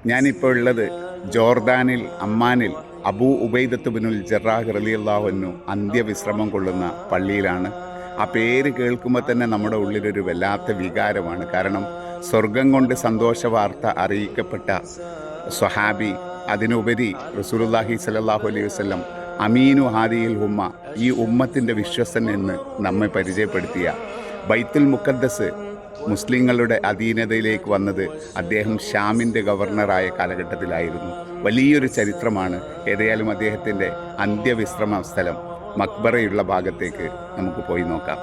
ഞാനിപ്പോൾ ഉള്ളത് ജോർദാനിൽ അമ്മാനിൽ അബൂ ഉബൈദത്ത് ബിനുൽ ജറാഹ് റളിയല്ലാഹു അൻഹു അന്ത്യവിശ്രമം കൊള്ളുന്ന പള്ളിയിലാണ്. ആ പേര് കേൾക്കുമ്പോൾ തന്നെ നമ്മുടെ ഉള്ളിലൊരു വല്ലാത്ത വികാരമാണ്. കാരണം സ്വർഗം കൊണ്ട് സന്തോഷ വാർത്ത അറിയിക്കപ്പെട്ട സ്വഹാബി, അതിനുപരി റസൂലുള്ളാഹി സ്വല്ലല്ലാഹു അലൈഹി വസല്ലം അമീനു ഹാദിയിൽ ഉമ്മ, ഈ ഉമ്മത്തിൻ്റെ വിശ്വസൻ എന്ന് നമ്മെ പരിചയപ്പെടുത്തിയ ബൈത്തുൽ മുഖദ്ദസ് മുസ്ലിങ്ങളുടെ അധീനതയിലേക്ക് വന്നത് അദ്ദേഹം ഷാമിൻ്റെ ഗവർണറായ കാലഘട്ടത്തിലായിരുന്നു. വലിയൊരു ചരിത്രമാണ്. ഏതായാലും അദ്ദേഹത്തിൻ്റെ അന്ത്യവിശ്രമ സ്ഥലം മക്ബറയുള്ള ഭാഗത്തേക്ക് നമുക്ക് പോയി നോക്കാം.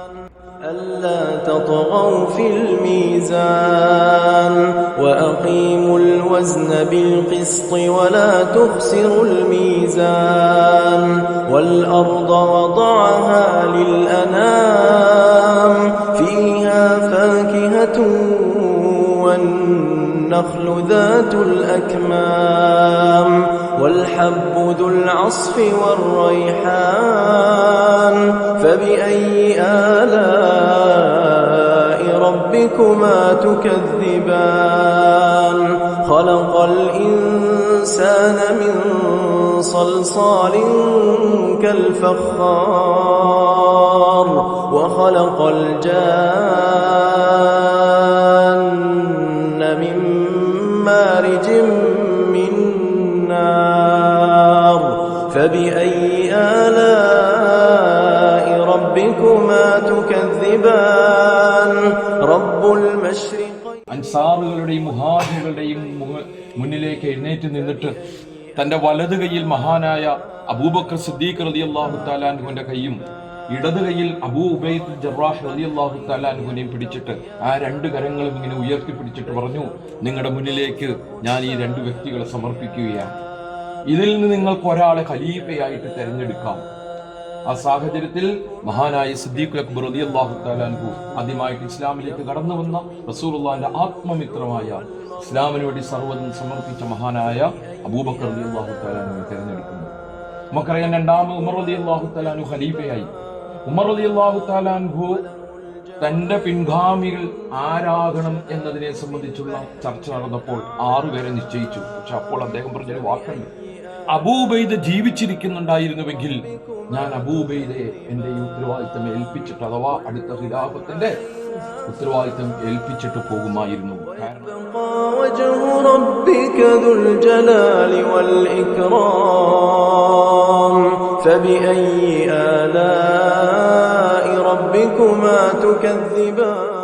ألا تطغوا في الميزان وأقيموا الوزن بالقسط ولا تخسروا الميزان والأرض وضعها للأنام فيها فاكهة والنخل ذات الأكمام والحب ذو العصف والريحان فبأي آلاء ربكما تكذبان خلق الإنسان من صلصال كالفخار وخلق الجان من مارج من نار فبأي آلاء ربكما تكذبان رب المشرقين. അൻസാറുകളുടെയും മുഹാജിറുകളുടെയും മുന്നിലേക്ക് എഴുന്നേറ്റ് നിന്നിട്ട് തന്റെ വലത് കൈയിൽ മഹാനായ അബൂബക്കർ സിദ്ദീഖ് റളിയല്ലാഹു തആല അൻഹുവിന്റെ കൈയും ഇടത് കൈയിൽ അബൂ ഉബൈദ് ജറാഹ് റളിയല്ലാഹു തആല അൻഹുവിനെയും പിടിച്ചിട്ട് ആ രണ്ട് കരങ്ങളും ഇങ്ങനെ ഉയർത്തി പിടിച്ചിട്ട് പറഞ്ഞു, നിങ്ങളുടെ മുന്നിലേക്ക് ഞാൻ ഈ രണ്ട് വ്യക്തികളെ സമർപ്പിക്കുകയാണ്. ഇതിൽ നിന്ന് നിങ്ങൾക്ക് ഒരാളെ ഖലീഫയായിട്ട് തിരഞ്ഞെടുക്കാം. ആ സാഹചര്യത്തിൽ മഹാനായ സിദ്ദീഖ് അക്ബർ റളിയല്ലാഹു തആല അൻഹു ആദ്യമായിട്ട് ഇസ്ലാമിലേക്ക് കടന്നു വന്ന റസൂലുള്ളാഹിന്റെ ആത്മമിത്രമായ ഇസ്ലാമിന് വേണ്ടി സർവ്വതും സമർപ്പിച്ച മഹാനായ അബൂബക്കർ റളിയല്ലാഹു തആല അൻഹുവിനെ തിരഞ്ഞെടുക്കുന്നു. നമുക്കറിയാം, രണ്ടാമത് ഉമർ റളിയല്ലാഹു തആല അൻഹു ഖലീഫയായി. ഉമർ റളിയല്ലാഹു തആല അൻഹു തന്റെ പിൻഗാമികൾ ആരാകണം എന്നതിനെ സംബന്ധിച്ചുള്ള ചർച്ച നടന്നപ്പോൾ 6 പേരെ നിശ്ചയിച്ചു. പക്ഷെ അപ്പോൾ അദ്ദേഹം പറഞ്ഞൊരു വാക്കുണ്ട്, അബൂ ഉബൈദ ജീവിച്ചിരിക്കുന്നുണ്ടായിരുന്നുവെങ്കിൽ ഞാൻ അബൂ ഉബൈദയെ എന്റെ ഈ ഉത്തരവാദിത്തം ഏൽപ്പിച്ചിട്ട്, അഥവാ അടുത്ത ഖിലാഫത്തിന്റെ ഉത്തരവാദിത്തം ഏൽപ്പിച്ചിട്ട് പോകുമായിരുന്നു. فبأي آلاء ربكما تكذبان